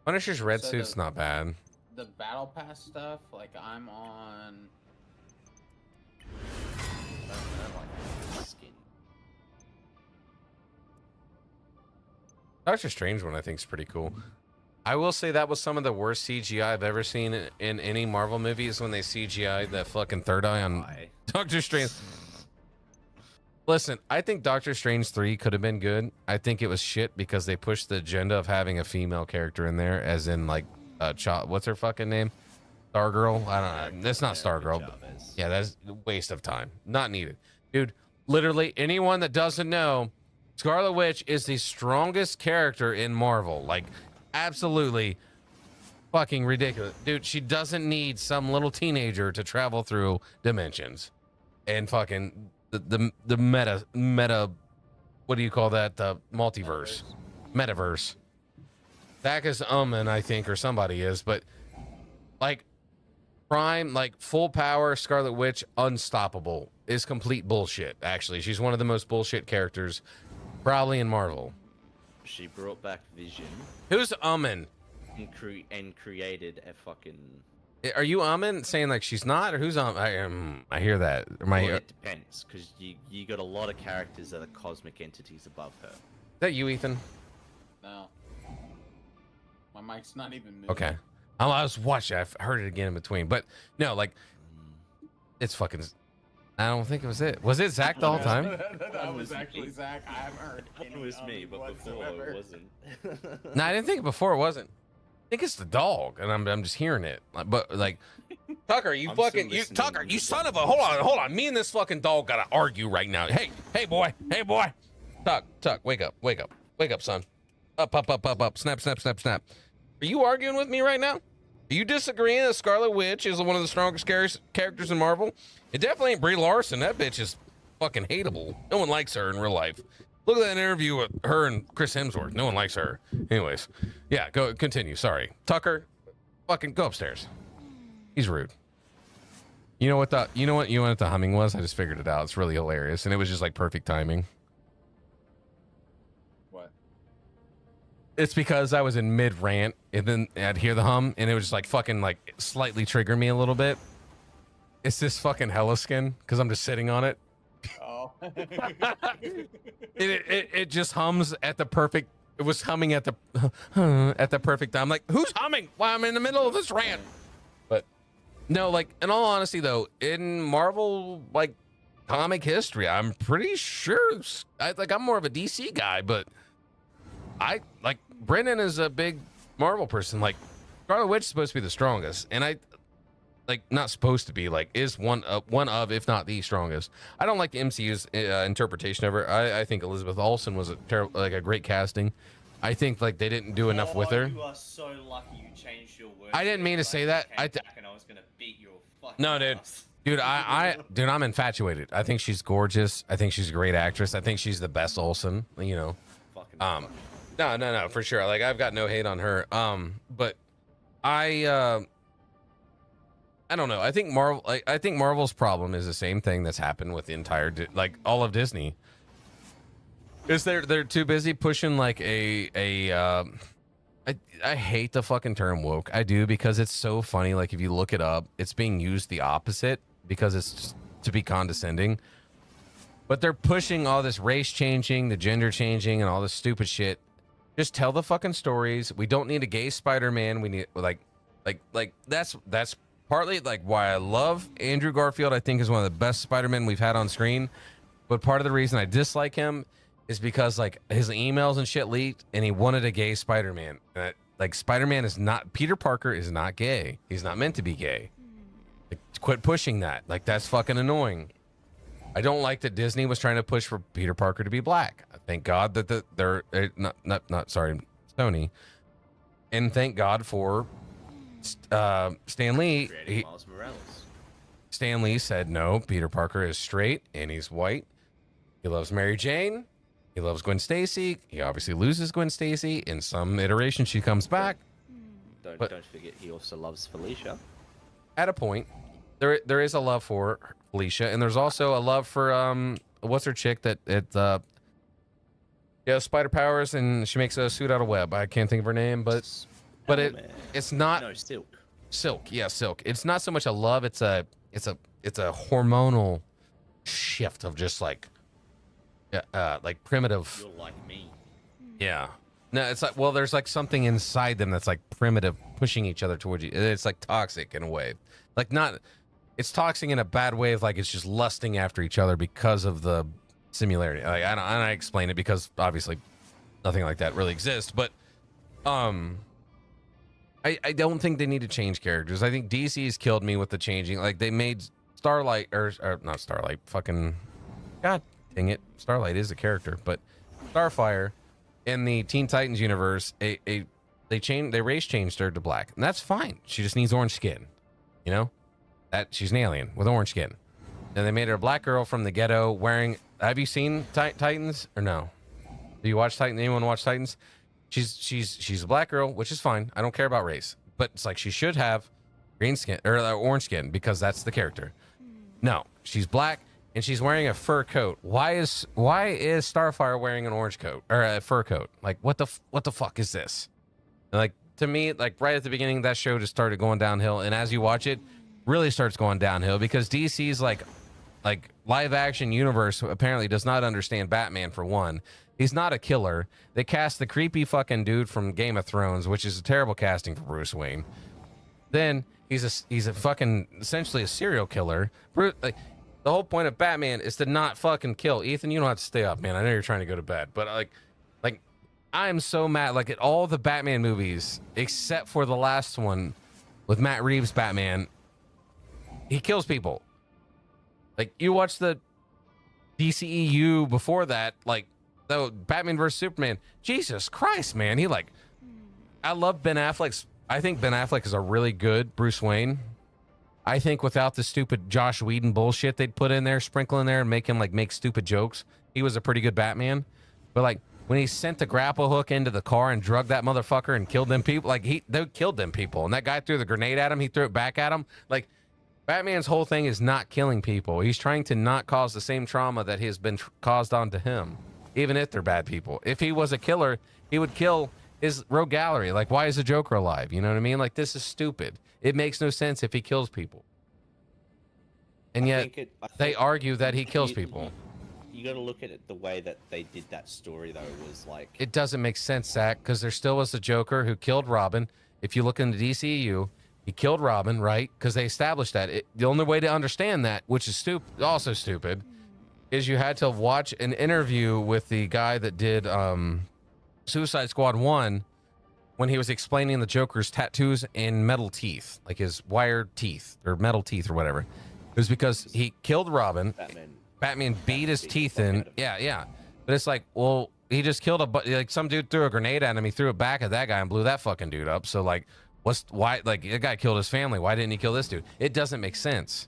Punisher's red So suit's not bad. the battle pass stuff, like I'm on. I don't like the skin. Doctor Strange one I think is pretty cool. I will say that was some of the worst CGI I've ever seen in any Marvel movies when they CGI that fucking third eye on Why? Doctor Strange. Listen, I think Doctor Strange 3 could have been good. I think it was shit because they pushed the agenda of having a female character in there, as in like, what's her fucking name? Stargirl? I don't know. That's not Stargirl. But yeah, that's a waste of time. Not needed. Dude, literally anyone that doesn't know, Scarlet Witch is the strongest character in Marvel. Like, absolutely fucking ridiculous. Dude, she doesn't need some little teenager to travel through dimensions and fucking the meta, what do you call that? The multiverse. Metaverse. Zach is and I think, or somebody is, but like prime, like full power Scarlet Witch, unstoppable is complete bullshit. Actually, she's one of the most bullshit characters probably in Marvel. She brought back Vision Who's and and created a fucking. are you saying like she's not, or who's I hear that. Well, it depends, because you got a lot of characters that are cosmic entities above her. Is that you, Ethan? No. My mic's not even moving. Okay. I was watching. I've heard it again in between, but no, like it's fucking. I don't think it was it. Was it Zach the whole time? That was actually Zach. I haven't heard any It was me, but before whatsoever. it wasn't. No, I didn't think it before. It wasn't. I think it's the dog, and I'm just hearing it. But like, Tucker, you I'm fucking still listening. Tucker, you son of a. Hold on. Me and this fucking dog gotta argue right now. Hey, boy. Tuck, wake up, son. Up. Snap. Are you arguing with me right now? Are you disagreeing that Scarlet Witch is one of the strongest characters in Marvel? It definitely ain't Brie Larson. That bitch is fucking hateable. No one likes her in real life. Look at that interview with her and Chris Hemsworth. No one likes her. Anyways, yeah, continue. Sorry. Tucker, fucking go upstairs. He's rude. You know what the humming was? I just figured it out. It's really hilarious. And it was just like perfect timing. What? It's because I was in mid rant and then I'd hear the hum and it was just like fucking like slightly trigger me a little bit. It's this fucking hella skin because I'm just sitting on it. Oh. It just hums at the perfect. It was humming at the perfect time. Like, who's humming? Well, I'm in the middle of this rant. But no, like in all honesty though, in Marvel like comic history, I'm pretty sure I'm more of a DC guy, but I like Brennan is a big Marvel person. Like Scarlet Witch is supposed to be the strongest, and I like not supposed to be like is one of if not the strongest. I don't like the MCU's interpretation of her. I think Elizabeth Olsen was a great casting. I think like they didn't do enough with her. You are so lucky you changed your words. I didn't mean to say that. And I was gonna beat your fucking No, dude. ass. Dude, I'm infatuated. I think she's gorgeous. I think she's a great actress. I think she's the best Olsen. You know. Fucking No, for sure. Like I've got no hate on her. But I don't know. I think Marvel's problem is the same thing that's happened with the entire all of Disney. Is they're too busy pushing like I hate the fucking term woke. I do because it's so funny. Like if you look it up, it's being used the opposite because it's just to be condescending. But they're pushing all this race changing, the gender changing, and all this stupid shit. Just tell the fucking stories. We don't need a gay Spider-Man. We need like that's partly like why I love Andrew Garfield. I think is one of the best Spider-Men we've had on screen. But part of the reason I dislike him is because like his emails and shit leaked, and he wanted a gay Spider-Man. Like Spider-Man is not, Peter Parker is not gay. He's not meant to be gay. Like, quit pushing that. Like that's fucking annoying. I don't like that Disney was trying to push for Peter Parker to be black. Thank God that they're Sony, and thank God for Stan Lee. Miles Morales. Stan Lee said no. Peter Parker is straight and he's white. He loves Mary Jane. He loves Gwen Stacy. He obviously loses Gwen Stacy. In some iteration, she comes back. Don't forget, he also loves Felicia. At a point, there is a love for Felicia, and there's also a love for what's her chick that spider powers and she makes a suit out of web. I can't think of her name, but but Man. it's not No, Silk. Silk. Yeah, Silk. It's not so much a love. It's a hormonal shift of just like primitive. You're like me. Yeah. No, it's like, well, there's like something inside them that's like primitive, pushing each other towards you. It's like toxic in a way. Like not, it's toxic in a bad way of like it's just lusting after each other because of the similarity. Like I explain it because obviously nothing like that really exists. But I don't think they need to change characters. I think DC's killed me with the changing. Like they made Starlight or not Starlight. Fucking God dang it, Starlight is a character, but Starfire. In the Teen Titans universe, they race changed her to black, and that's fine. She just needs orange skin, you know. That she's an alien with orange skin, and they made her a black girl from the ghetto wearing. Have you seen Titans or no? Do you watch Titans? Anyone watch Titans? She's a black girl, which is fine. I don't care about race, but it's like she should have green skin or orange skin because that's the character. No, she's black. And she's wearing a fur coat. Why is Starfire wearing an orange coat or a fur coat? Like what the fuck is this? And like to me, like right at the beginning, that show just started going downhill. And as you watch it, really starts going downhill because DC's like live action universe apparently does not understand Batman for one. He's not a killer. They cast the creepy fucking dude from Game of Thrones, which is a terrible casting for Bruce Wayne. Then he's a fucking essentially a serial killer. The whole point of Batman is to not fucking kill. Ethan, you don't have to stay up, man. I know you're trying to go to bed, but like I'm so mad. Like at all the Batman movies, except for the last one with Matt Reeves' Batman, he kills people. Like you watch the DCEU before that, like the Batman vs Superman. Jesus Christ, man. I love Ben Affleck's. I think Ben Affleck is a really good Bruce Wayne. I think without the stupid Josh Whedon bullshit they'd put in there, sprinkle in there, and make him like make stupid jokes, he was a pretty good Batman. But like when he sent the grapple hook into the car and drugged that motherfucker and killed them people, like they killed them people. And that guy threw the grenade at him, he threw it back at him. Like Batman's whole thing is not killing people. He's trying to not cause the same trauma that has been caused onto him, even if they're bad people. If he was a killer, he would kill his rogue gallery. Like why is the Joker alive? You know what I mean? Like this is stupid. It makes no sense if he kills people. And yet they argue that he kills people. You got to look at it the way that they did that story, though. Was like it doesn't make sense, Zach, because there still was the Joker who killed Robin. If you look in the DCEU, he killed Robin, right? Because they established that. The only way to understand that, which is also stupid, is you had to watch an interview with the guy that did Suicide Squad 1 when he was explaining the Joker's tattoos and metal teeth, like his wired teeth or metal teeth or whatever. It was because he killed Robin. Batman beat his teeth in. Yeah. But it's like, well, he just killed like some dude threw a grenade at him. He threw it back at that guy and blew that fucking dude up. So like, why? Like that guy killed his family. Why didn't he kill this dude? It doesn't make sense.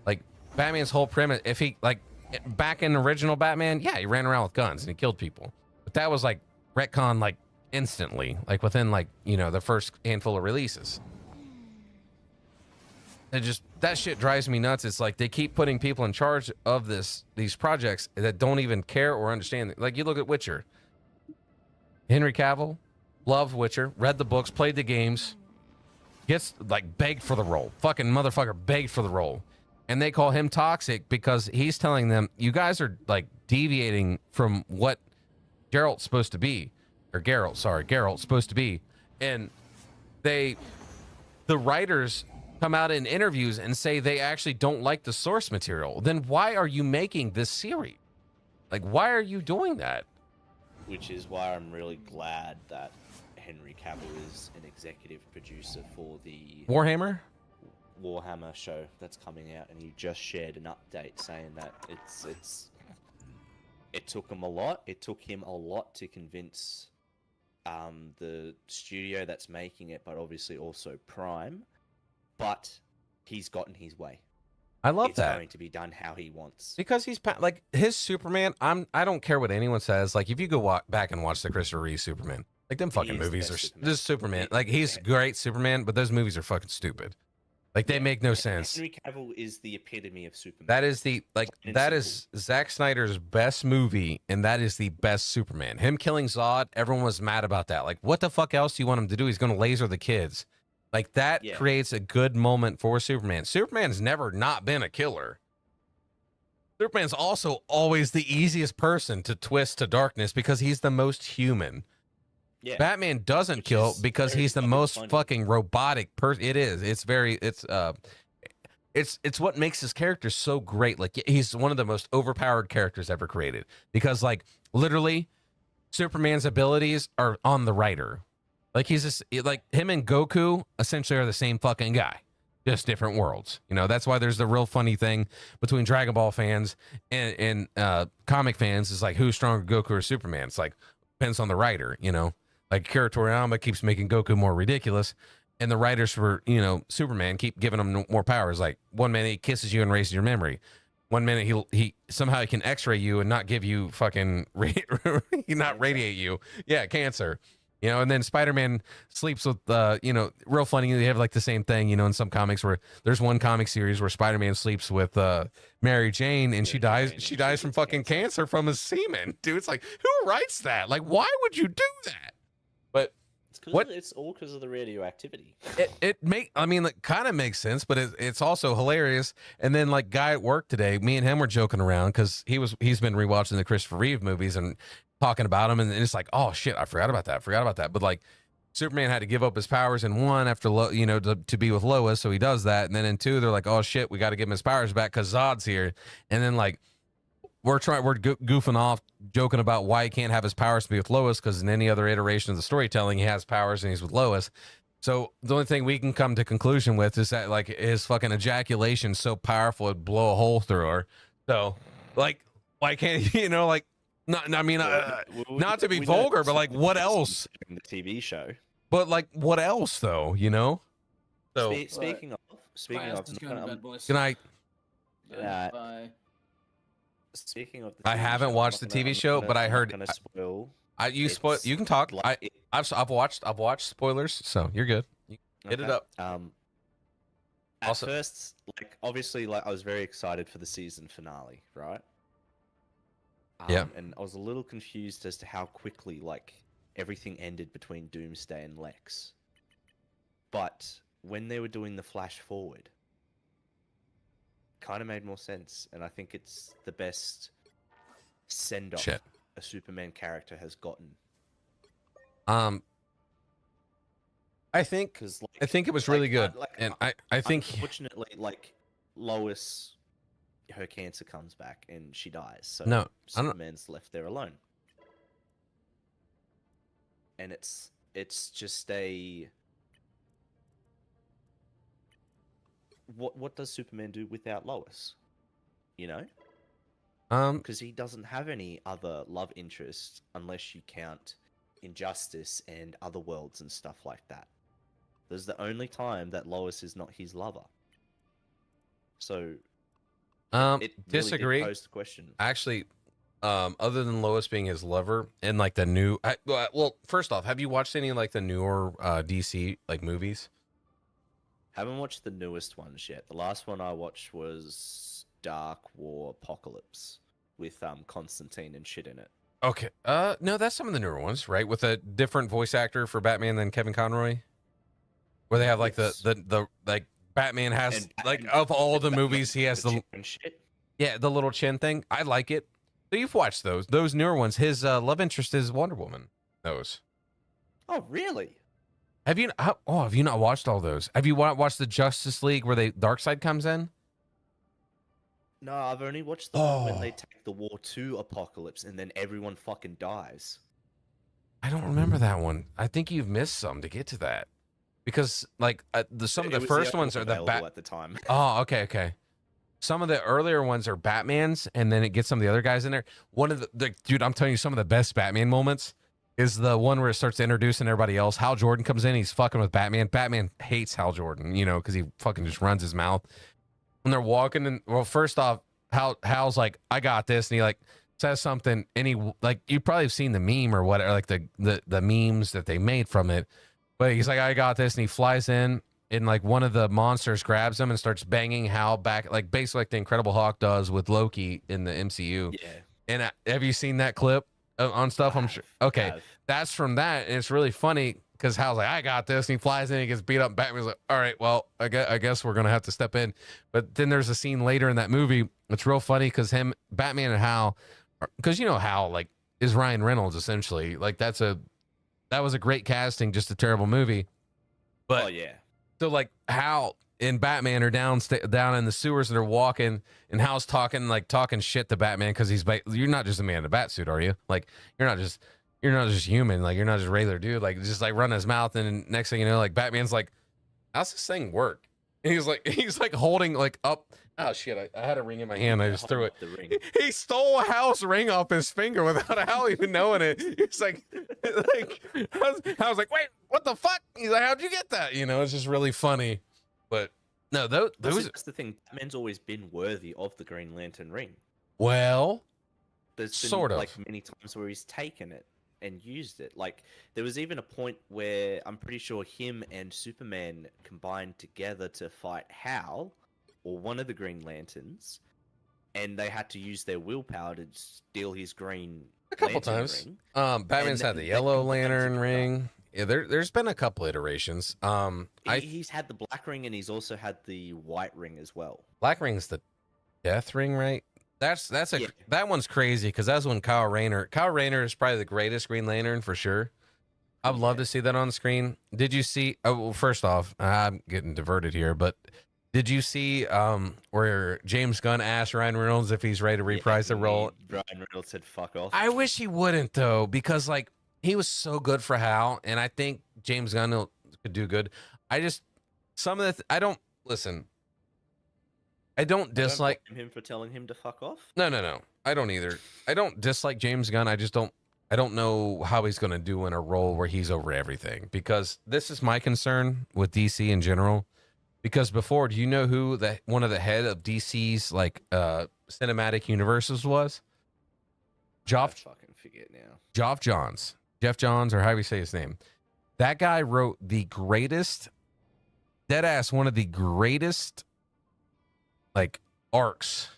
Like Batman's whole premise, if he like back in the original Batman, yeah, he ran around with guns and he killed people. But that was like retcon like instantly, like within like, you know, the first handful of releases. That shit drives me nuts. It's like they keep putting people in charge of these projects that don't even care or understand. Like you look at Witcher. Henry Cavill loved Witcher, read the books, played the games, gets like begged for the role. Fucking motherfucker begged for the role. And they call him toxic because he's telling them, you guys are like deviating from what Geralt's supposed to be. Or Geralt's supposed to be. And the writers come out in interviews and say they actually don't like the source material. Then why are you making this series? Like, why are you doing that? Which is why I'm really glad that Henry Cavill is an executive producer for the Warhammer show that's coming out, and he just shared an update saying that it took him a lot. It took him a lot to convince the studio that's making it, but obviously also Prime. But he's gotten his way. I love that. It's going to be done how he wants. Because he's like his Superman. I don't care what anyone says. Like if you go back and watch the Christopher Reeve Superman, like them fucking movies are just Superman. Like he's great Superman, but those movies are fucking stupid. Like they Yeah. make no sense. Henry Cavill is the epitome of Superman. That is the like Plain and that simple. is Zack Snyder's best movie, and that is the best Superman. Him killing Zod, everyone was mad about that. Like, what the fuck else do you want him to do? He's going to laser the kids. Like that Yeah. creates a good moment for Superman. Superman's never not been a killer. Superman's also always the easiest person to twist to darkness because he's the most human. Yeah. Batman doesn't Which kill is because very he's the fucking most funny. fucking robotic person. It is. It's what makes his character so great. Like he's one of the most overpowered characters ever created because like literally Superman's abilities are on the writer. Like he's just like him and Goku essentially are the same fucking guy, just different worlds. You know, that's why there's the real funny thing between Dragon Ball fans and comic fans is like who's stronger, Goku or Superman? It's like depends on the writer, you know. Like Akira Toriyama keeps making Goku more ridiculous, and the writers for Superman keep giving him more powers. Like one minute he kisses you and erases your memory, one minute he somehow he can X-ray you and not give you fucking not radiate you. Yeah, cancer. You know, and then Spider-Man sleeps with real funny. They have like the same thing, in some comics where there's one comic series where Spider-Man sleeps with Mary Jane and she dies. She dies from fucking cancer from his semen. Dude, it's like who writes that? Like, why would you do that? But It's all because of the radioactivity. it kind of makes sense, but it's also hilarious. And then like guy at work today, me and him were joking around because he's been rewatching the Christopher Reeve movies and talking about him, and it's like, oh shit, I forgot about that. But like Superman had to give up his powers in one after to be with Lois, so he does that, and then in two they're like, oh shit, we got to give him his powers back because Zod's here, and then like we're goofing off, joking about why he can't have his powers to be with Lois because in any other iteration of the storytelling he has powers and he's with Lois. So the only thing we can come to conclusion with is that like his fucking ejaculation's so powerful it'd blow a hole through her. So like why can't he, like not to be vulgar, but like what else? In the TV show. But like what else though, So Speaking of, good night. Bye. Speaking of, the I TV haven't show, watched I'm the not TV gonna- show, I'm but I not heard gonna spoil. you can talk. Like, I've watched spoilers, so you're good. Hit it up. At Also- first, like obviously, like I was very excited for the season finale, right? Yeah. And I was a little confused as to how quickly like everything ended between Doomsday and Lex. But when they were doing the flash forward, kind of made more sense, and I think it's the best send off Shit. a Superman character has gotten. I think Because it was really good, and I think unfortunately, like Lois, her cancer comes back and she dies. So No, I don't- Superman's left there alone, and it's just a what does Superman do without Lois? Because he doesn't have any other love interests unless you count Injustice and Other Worlds and stuff like that. This is the only time that Lois is not his lover. So it really disagree. did pose the question. Actually, other than Lois being his lover and like the new, well, first off, have you watched any like the newer DC like movies? Haven't watched the newest ones yet. The last one I watched was Dark War Apocalypse with Constantine and shit in it. Okay. No, that's some of the newer ones, right? With a different voice actor for Batman than Kevin Conroy, where they have like the like Batman has And like Batman- of all the movies he has the chin and shit. the little chin thing. I like it. So you've watched those newer ones. His love interest is Wonder Woman. Those. Oh, really? Have you not watched all those? Have you watched the Justice League where Darkseid comes in? No, I've only watched the one when Oh. they take the War 2 Apocalypse and then everyone fucking dies. I don't remember that one. I think you've missed some to get to that, because like some of It the was first only ones are the available at the time. Oh, okay. Some of the earlier ones are Batman's, and then it gets some of the other guys in there. One of the dude, I'm telling you, some of the best Batman moments is the one where it starts introducing everybody else. Hal Jordan comes in, he's fucking with Batman. Batman hates Hal Jordan, because he fucking just runs his mouth. When they're walking, and well, first off, Hal's like, "I got this," and he like says something, and he like you probably have seen the meme or whatever, like the memes that they made from it. But he's like, "I got this," and he flies in, and like one of the monsters grabs him and starts banging Hal back, like basically like the Incredible Hulk does with Loki in the MCU. Yeah. And have you seen that clip on stuff? I'm sure. Okay, have. that's from that, and it's really funny because Hal's like, "I got this," and he flies in, and he gets beat up. Batman's like, "All right, well, I guess we're gonna have to step in." But then there's a scene later in that movie. It's real funny because Batman, and Hal, because you know Hal like is Ryan Reynolds essentially. Like that was a great casting, just a terrible movie. But Oh yeah. so like Hal and Batman are down in the sewers and they're walking, and Hal's talking shit to Batman because you're not just a man in a bat suit, are you? Like you're not just human, like you're not just a regular dude, like just like running his mouth, and next thing you know, like Batman's like, how's this thing work? And he's like holding like up. Oh shit! I had a ring in my hand. I just threw it. The ring. He stole Hal's ring off his finger without Hal even knowing it. He's like I was like, wait, what the fuck? He's like, how'd you get that? You know, it's just really funny. But no, That's the thing. Batman's always been worthy of the Green Lantern ring. Well, There's been sort of. like many times where he's taken it and used it. Like there was even a point where I'm pretty sure him and Superman combined together to fight Hal or one of the Green Lanterns, and they had to use their willpower to steal his Green a couple Lantern times. ring. Batman's had the they Yellow combined Lantern together. ring. Yeah, there's been a couple iterations. He's had the black ring and he's also had the white ring as well. Black Ring's the Death Ring, right? Yeah. That one's crazy because that's when Kyle Rayner is probably the greatest Green Lantern for sure. I'd love to see that on screen. Did you see? Oh, well, first off, I'm getting diverted here, but did you see where James Gunn asked Ryan Reynolds if he's ready to reprise the role? Ryan Reynolds said, "Fuck off." I wish he wouldn't though, because like he was so good for Hal, and I think James Gunn could do good. I just I don't listen. I don't dislike him for telling him to fuck off. No. I don't either. I don't dislike James Gunn. I don't know how he's going to do in a role where he's over everything, because this is my concern with DC in general. Because before, do you know who one of the head of DC's like cinematic universes was? I fucking forget now. Geoff Johns, or however you say his name. That guy wrote the greatest, deadass, one of the greatest like arcs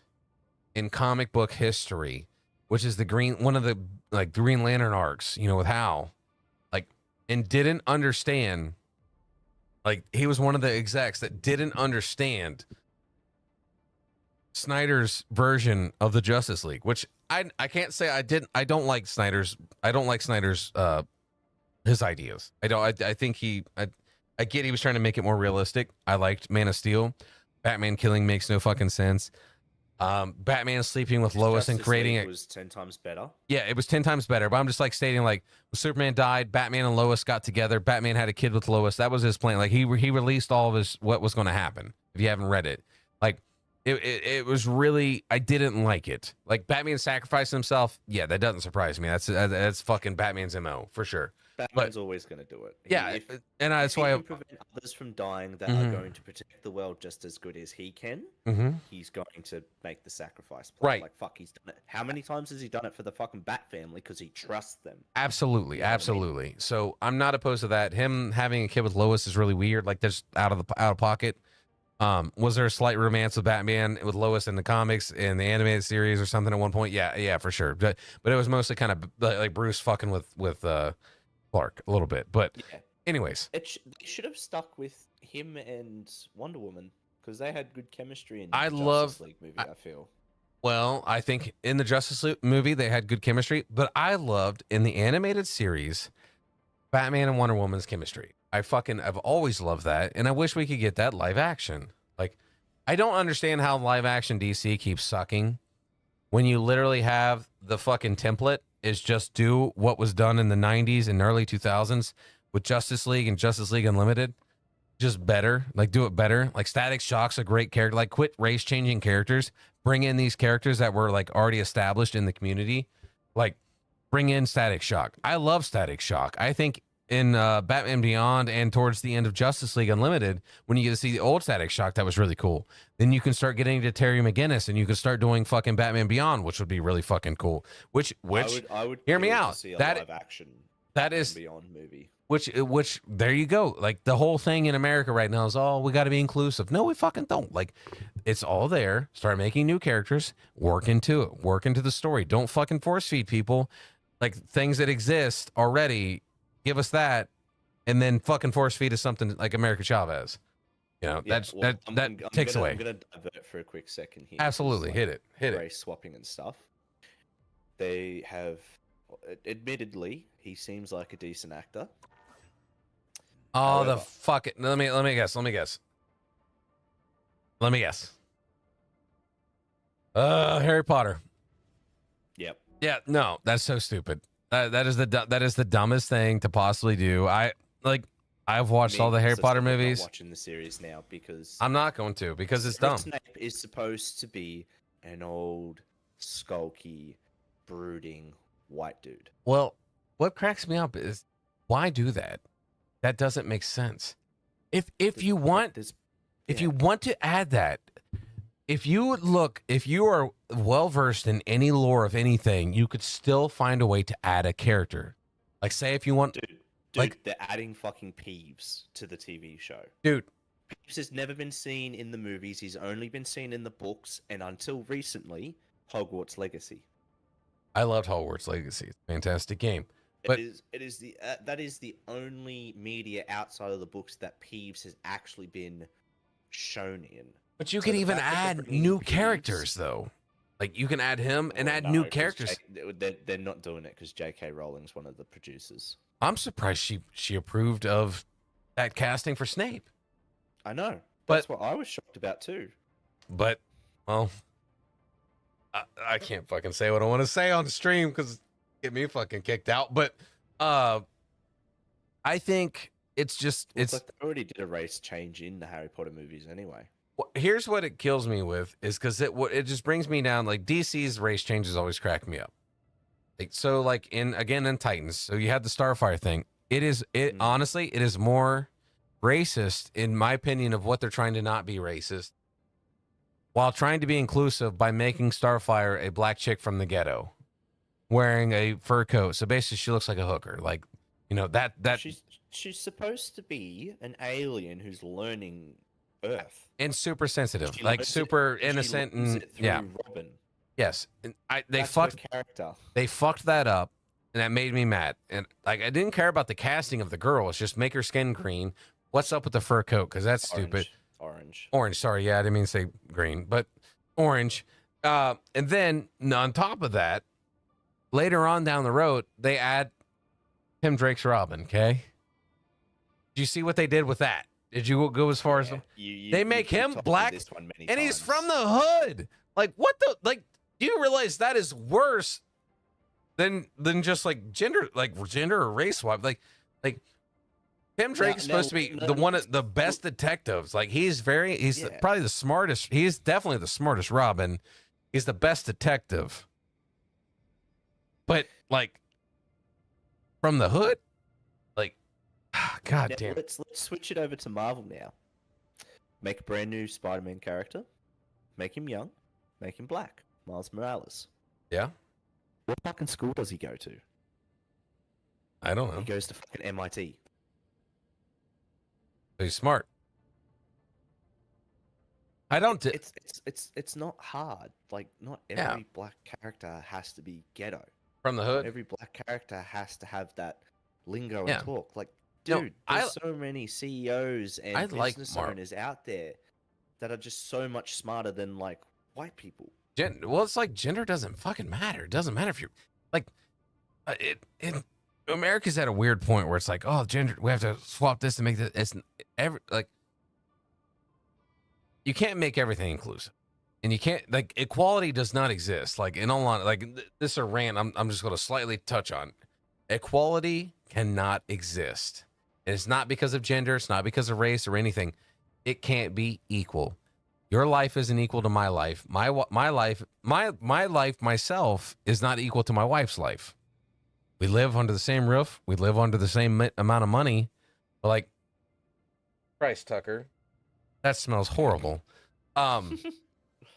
in comic book history, which is one of the like Green Lantern arcs, you know, with Hal, like, and didn't understand. Like he was one of the execs that didn't understand Snyder's version of the Justice League, which I can't say I don't like Snyder's his ideas. I think I get he was trying to make it more realistic. I liked Man of Steel. Batman killing makes no fucking sense. Batman sleeping with Lois and creating it was 10 times better. Yeah, it was 10 times better. But I'm just like stating, like, when Superman died, Batman and Lois got together. Batman had a kid with Lois. That was his plan. Like he released all of what was going to happen. If you haven't read it, like it was really, I didn't like it. Like Batman sacrificed himself. Yeah, that doesn't surprise me. That's fucking Batman's MO for sure. Batman's always going to do it. That's why he can prevent others from dying that are going to protect the world just as good as he can. He's going to make the sacrifice play. Right. Like, fuck, he's done it. How many times has he done it for the fucking Bat family? Because he trusts them. Absolutely, absolutely. So I'm not opposed to that. Him having a kid with Lois is really weird. Like, that's out of pocket. Was there a slight romance with Batman with Lois in the comics in the animated series or something at one point? Yeah, for sure. But it was mostly kind of like Bruce fucking with Clark a little bit. But anyways, they should have stuck with him and Wonder Woman, because they had good chemistry in the Justice League movie, I feel. Well, I think in the Justice League movie they had good chemistry, but I loved in the animated series Batman and Wonder Woman's chemistry. I've always loved that, and I wish we could get that live action. Like, I don't understand how live action DC keeps sucking when you literally have the fucking template is just do what was done in the 90s and early 2000s with Justice League and Justice League Unlimited. Just better. Like, do it better. Like, Static Shock's a great character. Like, quit race changing characters. Bring in these characters that were like already established in the community. Like, bring in Static Shock. I love Static Shock. I think in Batman Beyond and towards the end of Justice League Unlimited, when you get to see the old Static Shock, that was really cool. Then you can start getting to Terry McGinnis and you can start doing fucking Batman Beyond, which would be really fucking cool. Which I would hear me out. see a live action that is Beyond movie. Which there you go. Like the whole thing in America right now is, oh, we got to be inclusive. No, we fucking don't. Like it's all there. Start making new characters, work into it, work into the story. Don't fucking force feed people like things that exist already. Give us that, and then fucking force feed us something like America Chavez. You know, Yeah, well, that takes away. I'm gonna divert for a quick second here. Absolutely, hit it. Race swapping and stuff. They have, admittedly, he seems like a decent actor. Oh, However- the fuck it. Let me guess. Harry Potter. Yep. Yeah, no, that's so stupid. That is the dumbest thing to possibly do. I've watched all the Harry Potter movies. I'm watching the series now because I'm not going to because it's dumb. Snape is supposed to be an old, skulky, brooding white dude. Well, what cracks me up is why do that? That doesn't make sense. If you want to add that, if you are well versed in any lore of anything, you could still find a way to add a character. Like say if you want Dude, like they're adding fucking Peeves to the TV show. dude, Peeves has never been seen in the movies. He's only been seen in the books, and until recently, Hogwarts Legacy. I loved Hogwarts Legacy. Fantastic game. But that is the only media outside of the books that Peeves has actually been shown in. But you So could the even fact that they're add bringing new Peeves- characters though. Like you can add him and add new characters. They're not doing it because J.K. Rowling's one of the producers. I'm surprised she approved of that casting for Snape. I know. But- That's what I was shocked about too. But well, I can't fucking say what I want to say on the stream because get me fucking kicked out. But I think it's It's like they already did a race change in the Harry Potter movies anyway. well, here's what it kills me with is because it just brings me down. Like DC's race changes always crack me up. Like so, like in Titans. So you had the Starfire thing. Honestly, it is more racist in my opinion of what they're trying to not be racist, while trying to be inclusive by making Starfire a black chick from the ghetto, wearing a fur coat. So basically, she looks like a hooker. Like you know that She's supposed to be an alien who's learning Earth. and super sensitive, She like learns super she innocent learns and it through yeah. Robin. Yes, and That's her character. they fucked that up, and that made me mad. And like I didn't care about the casting of the girl. It's just make her skin green. What's up with the fur coat? Because that's stupid. Orange. Sorry, yeah, I didn't mean to say green, but orange. And then on top of that, later on down the road, they add Tim Drake's Robin. Okay, did you see what they did with that? Did you go as far as they make him black, and he's from the hood? Like what the like? Do you realize that is worse than just like gender or race swap? Like Tim Drake's supposed to be one of the best detectives. Like he's probably the smartest. He's definitely the smartest Robin. He's the best detective. But like from the hood, like God damn. Let's switch it over to Marvel now. Make a brand new Spider-Man character. Make him young. Make him black. Miles Morales. Yeah, What fucking school does he go to? I don't know. He goes to fucking MIT. He's smart. I don't. It's not hard. Like not every black character has to be ghetto. From the hood. Every black character has to have that lingo Yeah. and talk. Like, No, dude, there's so many CEOs and business owners out there that are just so much smarter than like white people. Well, it's like gender doesn't fucking matter. It doesn't matter if you're like America's at a weird point where it's like, oh, gender, we have to swap this to make this. It's like you can't make everything inclusive, and you can't like equality does not exist. Like in all like this is a rant. I'm just going to slightly touch on equality cannot exist, and it's not because of gender. It's not because of race or anything. It can't be equal. Your life isn't equal to my life. My life myself is not equal to my wife's life. We live under the same roof. We live under the same amount of money. But like, Christ, Tucker, that smells horrible.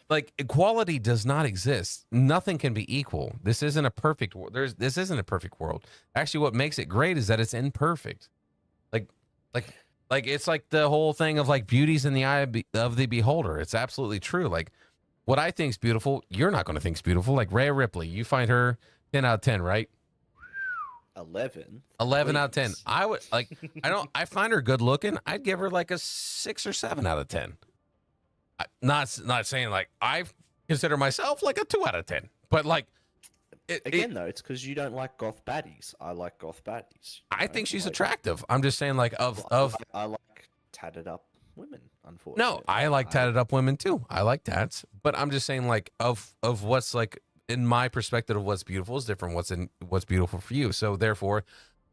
Like equality does not exist. Nothing can be equal. This isn't a perfect. This isn't a perfect world. Actually, what makes it great is that it's imperfect. Like, like, like it's like the whole thing of like beauty's in the eye of the beholder. It's absolutely true. Like, what I think's beautiful, you're not going to think's beautiful. Like Rhea Ripley, you find her 10 out of 10, right? 11. 11 out of 10. Please. I would like. I find her good looking. I'd give her like a 6 or 7 out of 10. Not saying like I consider myself like a 2 out of 10, but like Again, though, it's because you don't like goth baddies. I like goth baddies. I think she's attractive. I'm just saying like of I like tatted up women. Unfortunately, no, I like tatted up women too. I like tats, but I'm just saying like of what's like in my perspective of what's beautiful is different. What's beautiful for you. So therefore,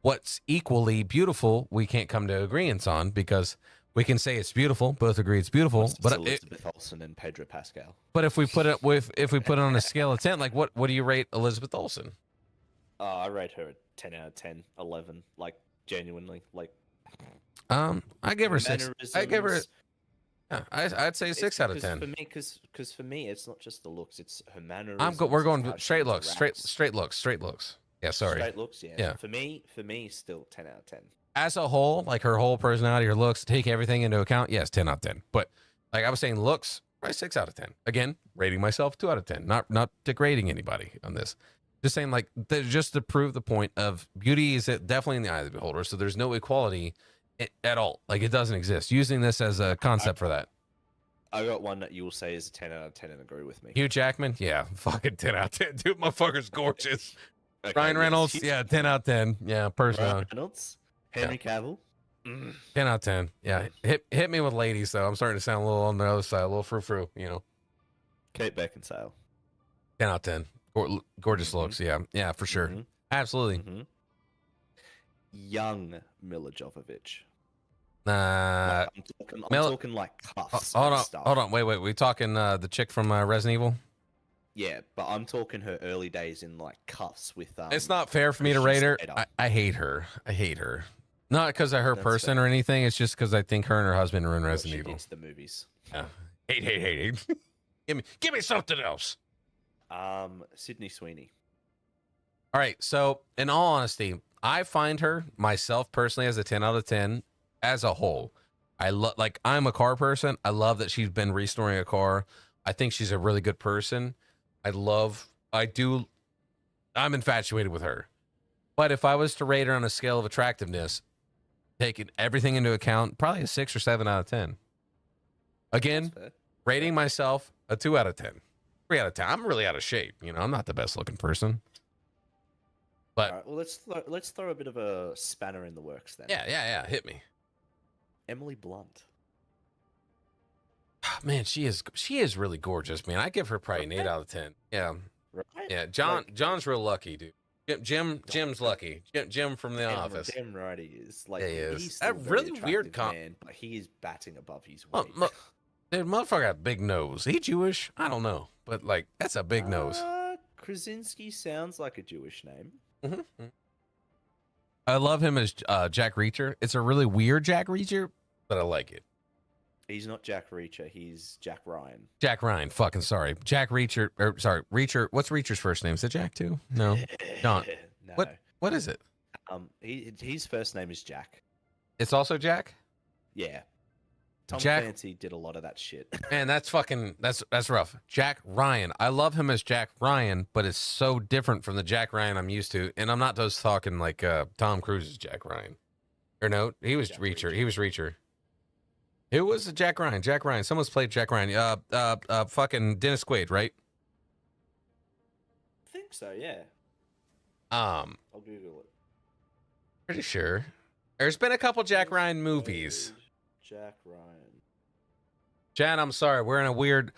what's equally beautiful we can't come to agreement on because we can say it's beautiful, both agree it's beautiful, but Elizabeth Olsen and Pedro Pascal. But if we put it on a scale of 10, like what do you rate Elizabeth Olsen? I rate her a 10 out of 10, 11. Like genuinely, like. I give her 6. I give her. mannerisms. Yeah, I'd say 6 out of 10. For me, because for me, it's not just the looks; it's her mannerisms. We're it's going how she straight looks, interacts. straight looks. Yeah, sorry. Straight looks, yeah. Yeah. For me, still 10 out of 10. As a whole, like her whole personality, her looks, take everything into account. Yes, 10 out of 10. But like I was saying, looks, probably 6 out of 10. Again, rating myself 2 out of 10. Not degrading anybody on this. Just saying, like, just to prove the point of beauty is definitely in the eye of the beholder. So there's no equality at all. Like it doesn't exist. Using this as a concept for that. I got one that you will say is a 10 out of 10 and agree with me. Hugh Jackman, yeah, fucking 10 out of 10. Dude, motherfucker's gorgeous. Okay, Ryan yes, Reynolds, Hugh- yeah, 10 out of 10. Yeah, personally. Ryan Reynolds, Henry Cavill. 10 out of 10. Yeah. Hit me with ladies, though. I'm starting to sound a little on the other side, a little frou-frou, you know. Kate Beckinsale. 10 out of 10. Gorgeous looks, yeah. Yeah, for sure. Mhm. Absolutely. Mhm. Young Mila Jovovich. Uh, I'm Mil- talking like cuffs. hold and on. stuff. Hold on. Wait. We talking the chick from Resident Evil? Yeah, but I'm talking her early days in like cuffs with. It's not fair for me to Christian rate her. Slater. I hate her. I hate her. Not because of her That's person fair. or anything. It's just because I think her and her husband are in What Resident she Evil. did to the movies. Yeah. Hate. give me something else. Sydney Sweeney. All right. So, in all honesty, I find her myself personally as a 10 out of 10 as a whole. I'm a car person. I love that she's been restoring a car. I think she's a really good person. I'm infatuated with her. But if I was to rate her on a scale of attractiveness, taking everything into account, probably a 6 or 7 out of 10. Again, That's fair. rating myself a 2 out of 10. 3 out of 10. I'm really out of shape. You know, I'm not the best looking person. But All right, well, let's throw a bit of a spanner in the works then. yeah. Hit me. Emily Blunt. Man, she is really gorgeous, man. I give her probably an 8 out of 10. Yeah. Right? Yeah. Like, John's real lucky, dude. Jim's lucky. Jim from the office. Damn right he is. Like, Yeah, he is. he's That still a very really weird attractive man, but he is batting above his Oh, weight. Dude, motherfucker got a big nose. He Jewish? I don't know. But like that's a big nose. Krasinski sounds like a Jewish name. Mm-hmm. I love him as Jack Reacher. It's a really weird Jack Reacher, but I like it. He's not Jack Reacher. He's Jack Ryan. Jack Ryan. Fucking sorry. Jack Reacher. Sorry, Reacher. What's Reacher's first name? Is it Jack too? No. John. No. What is it? His first name is Jack. It's also Jack? Yeah. Tom Jack- Clancy did a lot of that shit. Man, that's rough. Jack Ryan. I love him as Jack Ryan, but it's so different from the Jack Ryan I'm used to. And I'm not just talking like Tom Cruise's Jack Ryan. Or no, he was Jack Reacher. Reacher. He was Reacher. Who was Jack Ryan? Jack Ryan. Someone's played Jack Ryan. Fucking Dennis Quaid, right? I think so, yeah. I'll Google it. pretty sure. There's been a couple Jack Ryan movies. Jack Ryan. Chad, I'm sorry. We're in a weird